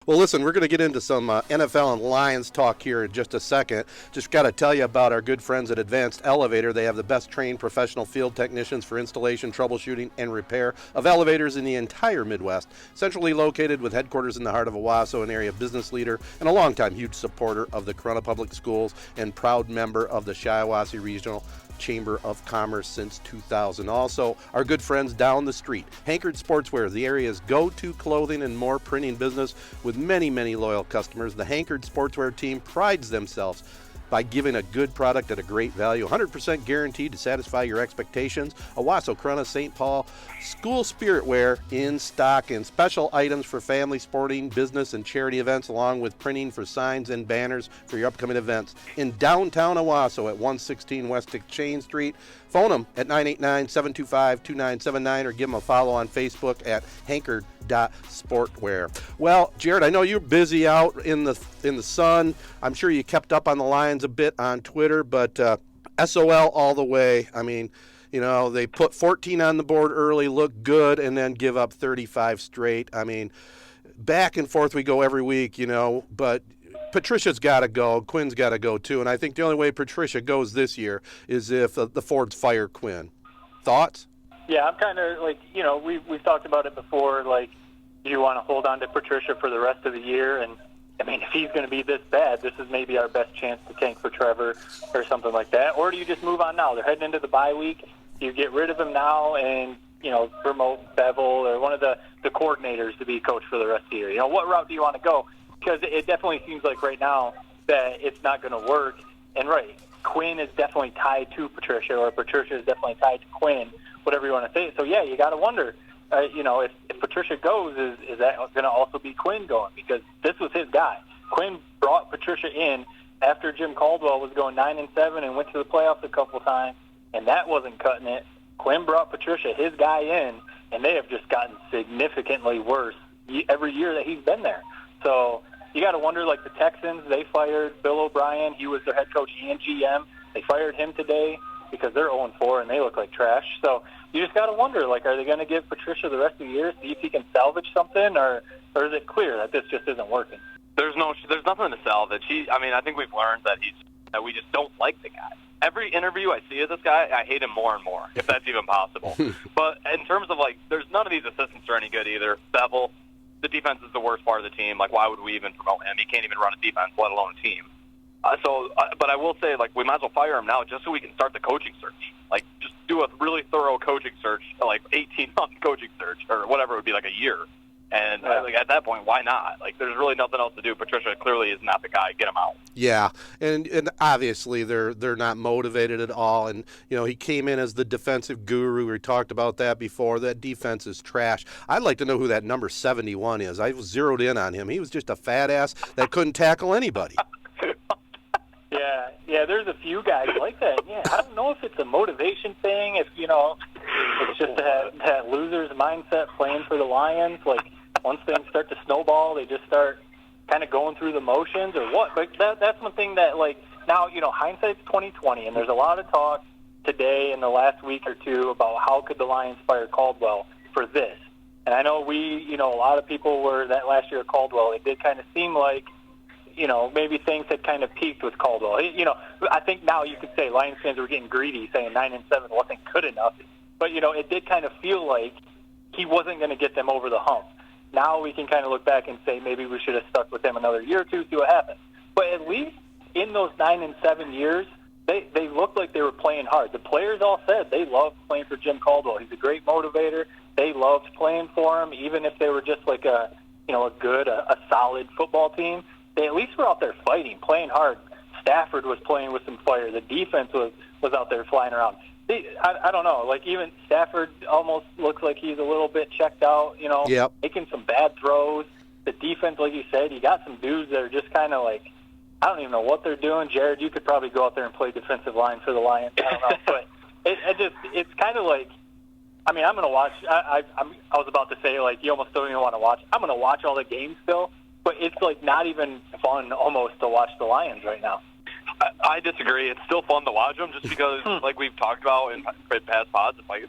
Well, listen, we're going to get into some NFL and Lions talk here in just a second. Just got to tell you about our good friends at Advanced Elevator. They have the best trained professional field technicians for installation, troubleshooting, and repair of elevators in the entire Midwest. Centrally located with headquarters in the heart of Owasso, an area business leader and a longtime huge supporter of the Corunna Public Schools and proud member of the Shiawassee Regional Chamber of Commerce since 2000. Also, our good friends down the street, Hankard Sportswear, the area's go-to clothing and more printing business with many, many loyal customers. The Hankard Sportswear team prides themselves by giving a good product at a great value, 100% guaranteed to satisfy your expectations. Owasso, Corunna, St. Paul, school spirit wear in stock and special items for family, sporting, business, and charity events, along with printing for signs and banners for your upcoming events in downtown Owasso at 116 West Exchange Street. Phone them at 989-725-2979 or give them a follow on Facebook at hankard.sportwear. Well, Jared, I know you're busy out in the sun. I'm sure you kept up on the Lions a bit on Twitter, but SOL all the way. I mean, you know, they put 14 on the board early, look good, and then give up 35 straight. I mean, back and forth we go every week, you know, but Patricia's got to go. Quinn's got to go, too. And I think the only way Patricia goes this year is if the Fords fire Quinn. Thoughts? Yeah, I'm kind of like, you know, we've talked about it before. Like, do you want to hold on to Patricia for the rest of the year? And, I mean, if he's going to be this bad, this is maybe our best chance to tank for Trevor or something like that. Or do you just move on now? They're heading into the bye week. You get rid of him now and, you know, promote Bevel or one of the coordinators to be coach for the rest of the year. You know, what route do you want to go? Because it definitely seems like right now that it's not going to work. And, right, Quinn is definitely tied to Patricia, or Patricia is definitely tied to Quinn, whatever you want to say. So, yeah, you got to wonder, you know, if Patricia goes, is that going to also be Quinn going? Because this was his guy. Quinn brought Patricia in after Jim Caldwell was going 9-7 and went to the playoffs a couple times, and that wasn't cutting it. Quinn brought Patricia, his guy, in, and they have just gotten significantly worse every year that he's been there. So you got to wonder, like the Texans, they fired Bill O'Brien. He was their head coach and GM. They fired him today because they're 0-4 and they look like trash. So you just got to wonder, like, are they going to give Patricia the rest of the year, see if he can salvage something, or is it clear that this just isn't working? There's nothing to salvage. I think we've learned that we just don't like the guy. Every interview I see of this guy, I hate him more and more, if that's even possible. But in terms of, like, there's none of these assistants are any good either. Bevel, the defense is the worst part of the team. Like, why would we even promote him? He can't even run a defense, let alone a team. But I will say, like, we might as well fire him now just so we can start the coaching search. Like, just do a really thorough coaching search, like 18-month coaching search, or whatever it would be, like a year. And like, at that point, why not? Like, there's really nothing else to do. Patricia clearly is not the guy. Get him out. Yeah, and obviously they're not motivated at all. And, you know, he came in as the defensive guru. We talked about that before. That defense is trash. I'd like to know who that number 71 is. I was zeroed in on him. He was just a fat ass that couldn't tackle anybody. Yeah, there's a few guys like that. Yeah, I don't know if it's a motivation thing, if, you know, it's just that loser's mindset playing for the Lions. Like, once things start to snowball, they just start kind of going through the motions or what. But that's one thing that, like, now, you know, hindsight's 20/20, and there's a lot of talk today in the last week or two about how could the Lions fire Caldwell for this. And I know a lot of people were that last year at Caldwell. It did kind of seem like, you know, maybe things had kind of peaked with Caldwell. You know, I think now you could say Lions fans were getting greedy, saying 9-7 wasn't good enough. But, you know, it did kind of feel like he wasn't going to get them over the hump. Now we can kind of look back and say maybe we should have stuck with him another year or two, see what happens. But at least in those 9-7 years, they looked like they were playing hard. The players all said they loved playing for Jim Caldwell. He's a great motivator. They loved playing for him, even if they were just like a solid football team. They at least were out there fighting, playing hard. Stafford was playing with some fire. The defense was out there flying around. I don't know. Like, even Stafford almost looks like he's a little bit checked out, you know, making some bad throws. The defense, like you said, you got some dudes that are just kind of like, I don't even know what they're doing. Jared, you could probably go out there and play defensive line for the Lions. I don't know. But it's kind of like, I mean, I'm going to watch. I was about to say, like, you almost don't even want to watch. I'm going to watch all the games still. But it's, like, not even fun almost to watch the Lions right now. I disagree. It's still fun to watch them just because, like we've talked about in past pods, it's like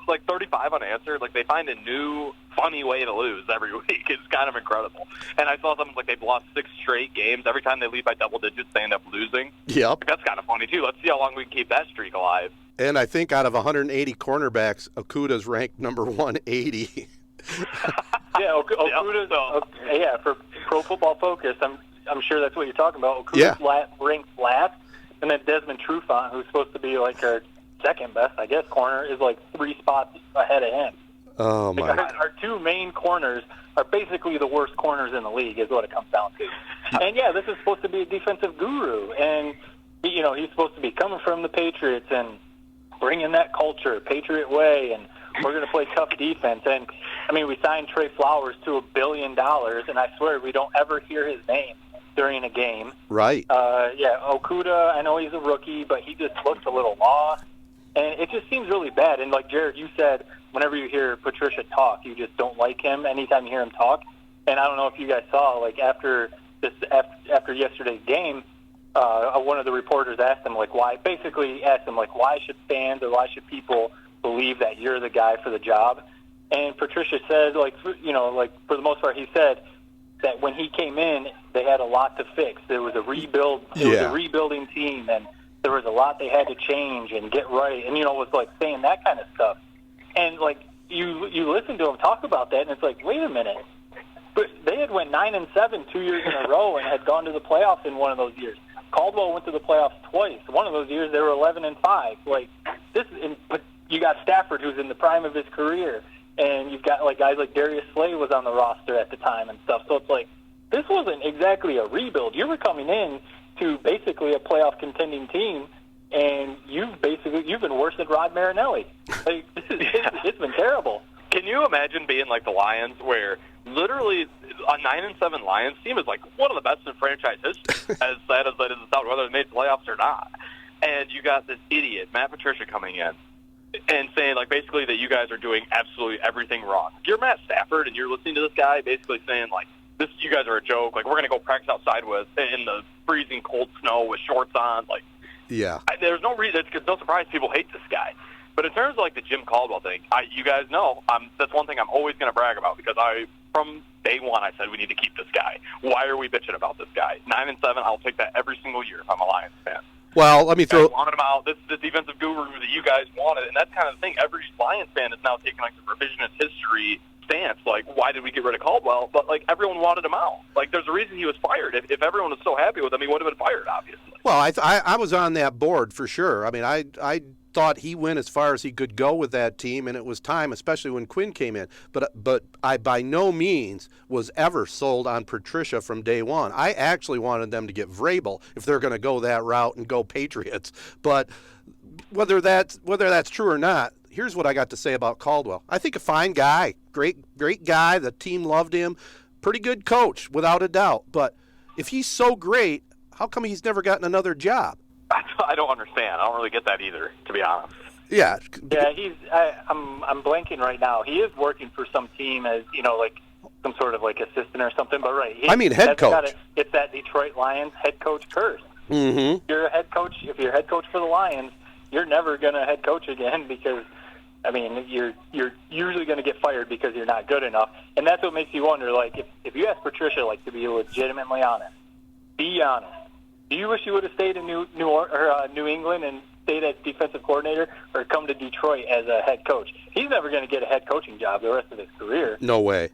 like 35 unanswered. Like, they find a new funny way to lose every week. It's kind of incredible. And I saw something like they've lost 6 straight games. Every time they lead by double digits, they end up losing. Yep. That's kind of funny, too. Let's see how long we can keep that streak alive. And I think out of 180 cornerbacks, Okuda's ranked number 180. Yeah, Okuda's, for Pro Football Focus, I'm sure that's what you're talking about. Okuda's ranked last, and then Desmond Trufant, who's supposed to be like our second best, I guess, corner, is like 3 spots ahead of him. Oh, my. Like our 2 main corners are basically the worst corners in the league, is what it comes down to. And, yeah, this is supposed to be a defensive guru, and, you know, he's supposed to be coming from the Patriots and bringing that culture, Patriot way, and we're going to play tough defense. And, I mean, we signed Trey Flowers to $1 billion, and I swear we don't ever hear his name during a game. Right. Okuda, I know he's a rookie, but he just looks a little lost. And it just seems really bad. And like Jared, you said, whenever you hear Patricia talk, you just don't like him anytime you hear him talk. And I don't know if you guys saw, like after yesterday's game, one of the reporters asked him, like, why should fans or why should people believe that you're the guy for the job? And Patricia said, for the most part, he said that when he came in, they had a lot to fix. There was a rebuild. It was a rebuilding team, and there was a lot they had to change and get right. And, was like saying that kind of stuff. And, like, you listen to him talk about that, and it's like, wait a minute. But they had went 9-7 2 years in a row and had gone to the playoffs in one of those years. Caldwell went to the playoffs twice. One of those years they were 11-5. Like, but you got Stafford, who's in the prime of his career, and you've got like guys like Darius Slay was on the roster at the time and stuff. So it's like, this wasn't exactly a rebuild. You were coming in to basically a playoff contending team, and you've been worse than Rod Marinelli. Like, it's been terrible. Can you imagine being like the Lions, where literally a 9-7 Lions team is like one of the best in franchise history, as sad as that is to sound, whether they made playoffs or not. And you got this idiot, Matt Patricia, coming in and saying, like, basically that you guys are doing absolutely everything wrong. If you're Matt Stafford and you're listening to this guy basically saying, like, you guys are a joke, like, we're going to go practice outside in the freezing cold snow with shorts on, like, yeah. There's no reason, it's no surprise people hate this guy. But in terms of, like, the Jim Caldwell thing, you guys know, that's one thing I'm always going to brag about, because from day one, I said we need to keep this guy. Why are we bitching about this guy? 9-7, I'll take that every single year if I'm a Lions fan. Well, let me throw. You guys wanted him out. This defensive guru that you guys wanted, and that's kind of the thing. Every Lions fan is now taking like the revisionist history stance. Like, why did we get rid of Caldwell? But like, everyone wanted him out. Like, there's a reason he was fired. If everyone was so happy with him, he would have been fired, obviously. Well, I was on that board for sure. I mean, I thought he went as far as he could go with that team, and it was time, especially when Quinn came in. But I by no means was ever sold on Patricia from day one. I actually wanted them to get Vrabel if they're going to go that route and go Patriots. But whether that's true or not, here's what I got to say about Caldwell. I think a fine guy, great guy. The team loved him. Pretty good coach, without a doubt. But if he's so great, how come he's never gotten another job? I don't understand. I don't really get that either, to be honest. Yeah. I'm blanking right now. He is working for some team as, like some sort of like assistant or something. But head coach. It's that Detroit Lions head coach curse. Mm-hmm. You're a head coach. If you're a head coach for the Lions, you're never going to head coach again, because, I mean, you're usually going to get fired because you're not good enough. And that's what makes you wonder, like, if you ask Patricia, like, to be legitimately honest, be honest. Do you wish you would have stayed in New England and stayed as defensive coordinator, or come to Detroit as a head coach? He's never going to get a head coaching job the rest of his career. No way.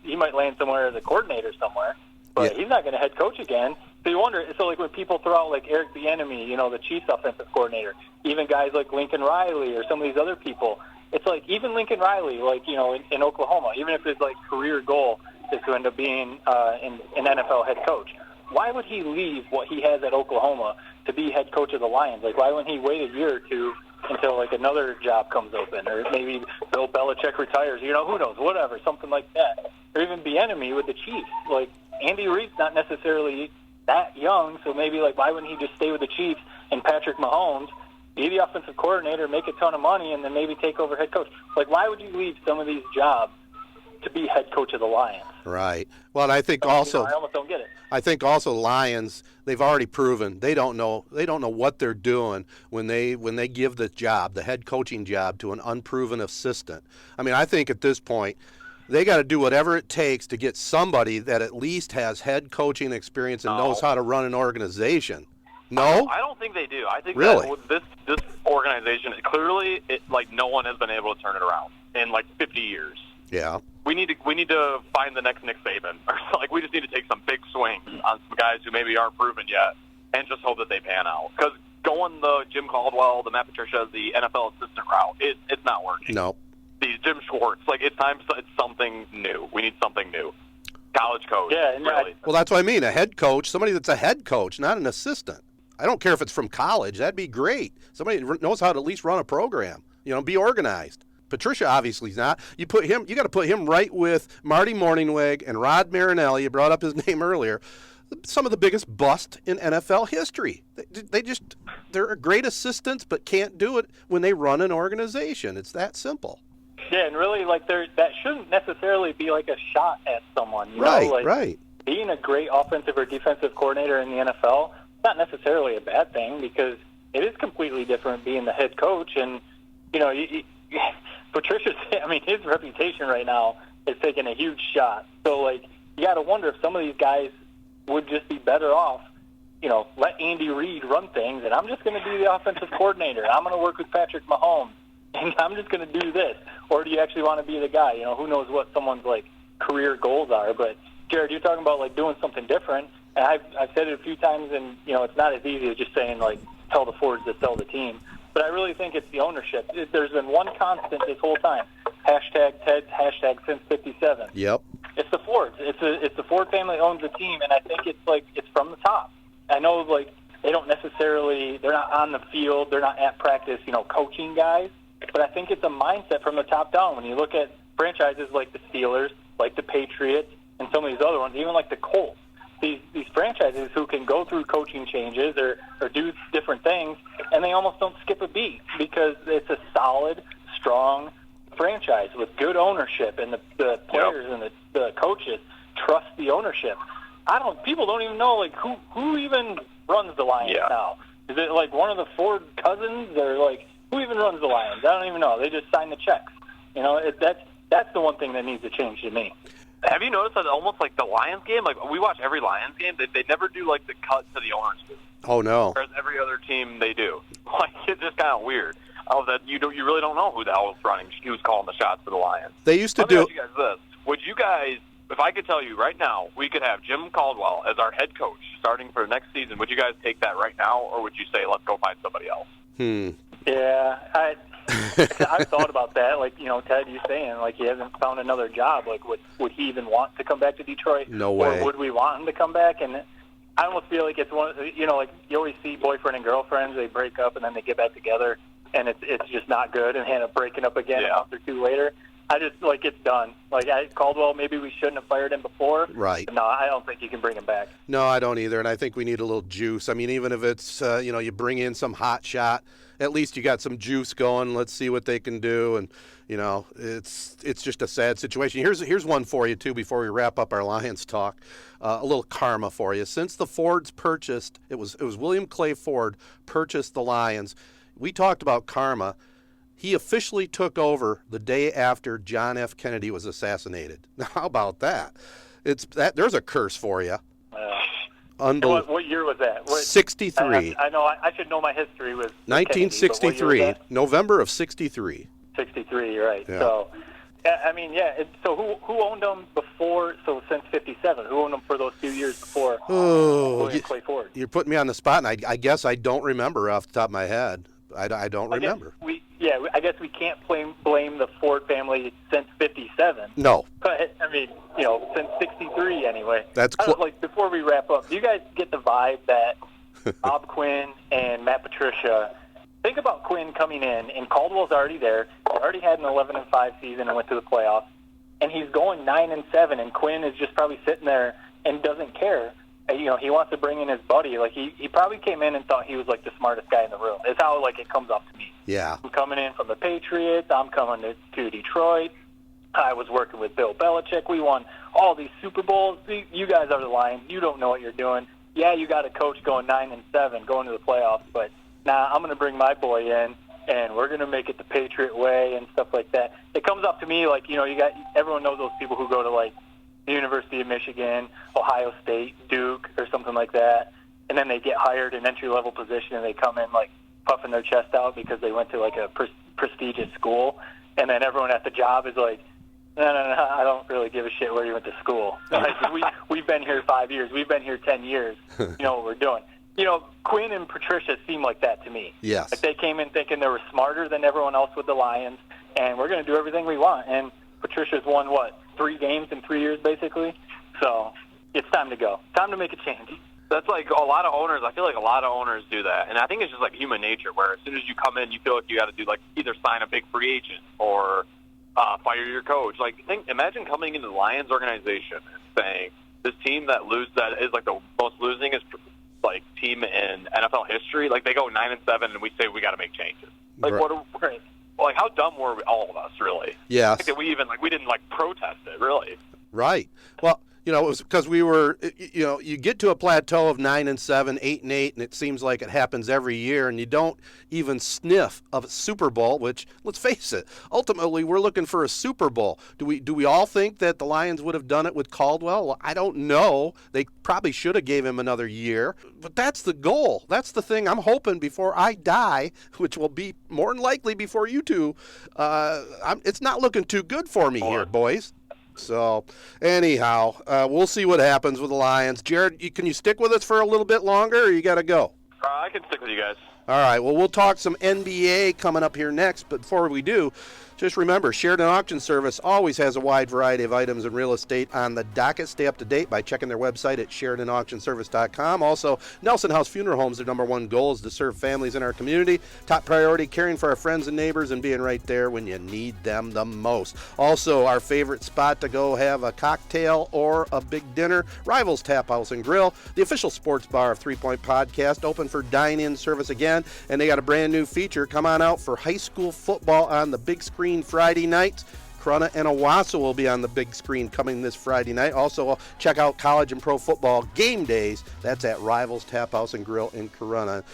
He might land somewhere as a coordinator somewhere, but he's not going to head coach again. So you wonder. So like when people throw out like Eric Bieniemy, the Chiefs offensive coordinator, even guys like Lincoln Riley or some of these other people, it's like even Lincoln Riley, like in Oklahoma, even if his like career goal is to end up being an NFL head coach. Why would he leave what he has at Oklahoma to be head coach of the Lions? Like, why wouldn't he wait a year or two until, like, another job comes open? Or maybe Bill Belichick retires, who knows, whatever, something like that. Or even Bieniemy with the Chiefs. Like, Andy Reid's not necessarily that young, so maybe, like, why wouldn't he just stay with the Chiefs and Patrick Mahomes, be the offensive coordinator, make a ton of money, and then maybe take over head coach? Like, why would you leave some of these jobs to be head coach of the Lions. Right. Well, and I think So, also I almost don't get it. I think also Lions, they've already proven they don't know what they're doing when they give the head coaching job to an unproven assistant. I mean, I think at this point they got to do whatever it takes to get somebody that at least has head coaching experience and knows how to run an organization. No? I don't think they do. I think really? that this organization, clearly, no one has been able to turn it around in 50 years. Yeah. We need to find the next Nick Saban. Or we just need to take some big swings on some guys who maybe aren't proven yet and just hope that they pan out. Because going the Jim Caldwell, the Matt Patricia, the NFL assistant route, it's not working. No. These Jim Schwartz, it's time. It's something new. We need something new. College coach. Yeah, and really. Well, that's what I mean. A head coach, somebody that's a head coach, not an assistant. I don't care if it's from college. That'd be great. Somebody knows how to at least run a program. Be organized. Patricia obviously is not. You got to put him right with Marty Morningweg and Rod Marinelli. You brought up his name earlier. Some of the biggest bust in NFL history. They're great assistants, but can't do it when they run an organization. It's that simple. Yeah, and really, that shouldn't necessarily be a shot at someone. Right. Being a great offensive or defensive coordinator in the NFL, it's not necessarily a bad thing because it is completely different being the head coach. And, Patricia's, his reputation right now is taking a huge shot. So, you got to wonder if some of these guys would just be better off, let Andy Reid run things, and I'm just going to be the offensive coordinator. I'm going to work with Patrick Mahomes, and I'm just going to do this. Or do you actually want to be the guy? Who knows what someone's, career goals are. But, Jared, you're talking about, doing something different. And I've said it a few times, and, it's not as easy as just saying, tell the Fords to sell the team. But I really think it's the ownership. There's been one constant this whole time. Hashtag Ted, hashtag since 57. Yep. It's the Fords. It's the Ford family owns the team, and I think it's from the top. I know, they don't necessarily, they're not on the field, they're not at practice, coaching guys. But I think it's a mindset from the top down. When you look at franchises like the Steelers, like the Patriots, and some of these other ones, even like the Colts, these franchises who can go through coaching changes or do different things, and they almost don't skip a beat because it's a solid, strong franchise with good ownership, and the players and the coaches trust the ownership. People don't even know who even runs the Lions now. Is it one of the Ford cousins, or who even runs the Lions? I don't even know. They just sign the checks. That's the one thing that needs to change to me. Have you noticed that almost the Lions game? We watch every Lions game. They never do the cut to the owner's booth. Oh no. Whereas every other team they do. It's just kind of weird. That you really don't know who the hell is running, who's calling the shots for the Lions. They used to Let me ask you guys this: would you guys, if I could tell you right now, we could have Jim Caldwell as our head coach starting for next season? Would you guys take that right now, or would you say let's go find somebody else? Yeah, I've thought about that. Ted, you saying he hasn't found another job. Would he even want to come back to Detroit? No way. Or would we want him to come back? And I almost feel like it's one. You always see boyfriend and girlfriends. They break up and then they get back together, and it's just not good. And end up breaking up again a month or two later. I just it's done. Caldwell, maybe we shouldn't have fired him before. Right. But no, I don't think you can bring him back. No, I don't either. And I think we need a little juice. Even if it's you bring in some hot shot, at least you got some juice going. Let's see what they can do. And it's just a sad situation. Here's one for you too before we wrap up our Lions talk. A little karma for you. Since the Fords purchased, it was William Clay Ford purchased the Lions. We talked about karma. He officially took over the day after John F. Kennedy was assassinated. Now, how about that? There's a curse for you. Unbelievable. What year was that? 63. I know. I should know my history with 1963, Kennedy, November of 63. 63, you're right. Yeah. So, so who owned them before? So since 57, who owned them for those few years before William Clay Ford? You're putting me on the spot, and I guess I don't remember off the top of my head. I don't remember. I guess we can't blame the Ford family since 57. No. But, since 63 anyway. That's before we wrap up, do you guys get the vibe that Bob Quinn and Matt Patricia, think about Quinn coming in, and Caldwell's already there. He already had an 11-5 season and went to the playoffs. And he's going 9-7, and Quinn is just probably sitting there and doesn't care. He wants to bring in his buddy. He probably came in and thought he was the smartest guy in the room. It's how it comes off to me. Yeah. I'm coming in from the Patriots. I'm coming to Detroit. I was working with Bill Belichick. We won all these Super Bowls. You guys are the Lions. You don't know what you're doing. Yeah, you got a coach going 9-7, going to the playoffs, but I'm going to bring my boy in, and we're going to make it the Patriot way and stuff like that. It comes up to me like, everyone knows those people who go to, like, the University of Michigan, Ohio State, Duke, or something like that, and then they get hired in entry-level position, and they come in, like, puffing their chest out because they went to, like, a prestigious school, and then everyone at the job is like, no, I don't really give a shit where you went to school. Like, we've been here 5 years. We've been here 10 years. You know what we're doing. Quinn and Patricia seem like that to me. Yes. Like they came in thinking they were smarter than everyone else with the Lions, and we're going to do everything we want. And Patricia's won, 3 games in 3 years, basically? So it's time to go. Time to make a change. That's like a lot of owners. I feel like a lot of owners do that. And I think it's just like human nature where as soon as you come in, you feel like you got to do like either sign a big free agent or fire your coach. Like, imagine coming into the Lions organization and saying this team that is like the most losingest like team in NFL history. Like they go 9-7, and we say we got to make changes. Like Right. Like how dumb were all of us, really? Yeah. Like that we didn't like protest it, really. Right. Well, it was because we were, you get to a plateau of 9-7, 8-8, and it seems like it happens every year, and you don't even sniff of a Super Bowl. Which, let's face it, ultimately we're looking for a Super Bowl. Do we all think that the Lions would have done it with Caldwell? Well, I don't know. They probably should have gave him another year, but that's the goal. That's the thing I'm hoping before I die, which will be more than likely before you two. It's not looking too good for me here, boys. So, anyhow, we'll see what happens with the Lions. Jared, can you stick with us for a little bit longer, or you got to go? I can stick with you guys. All right, well, we'll talk some NBA coming up here next, but before we do, just remember, Sheridan Auction Service always has a wide variety of items in real estate on the docket. Stay up to date by checking their website at SheridanAuctionService.com. Also, Nelson House Funeral Homes, their number one goal is to serve families in our community. Top priority, caring for our friends and neighbors and being right there when you need them the most. Also, our favorite spot to go have a cocktail or a big dinner, Rivals Tap House and Grill, the official sports bar of 3 Point Podcast, open for dine-in service again, and they got a brand new feature. Come on out for high school football on the big screen Friday nights. Corunna and Owasso will be on the big screen coming this Friday night. Also, check out college and pro football game days. That's at Rivals Tap House and Grill in Corunna.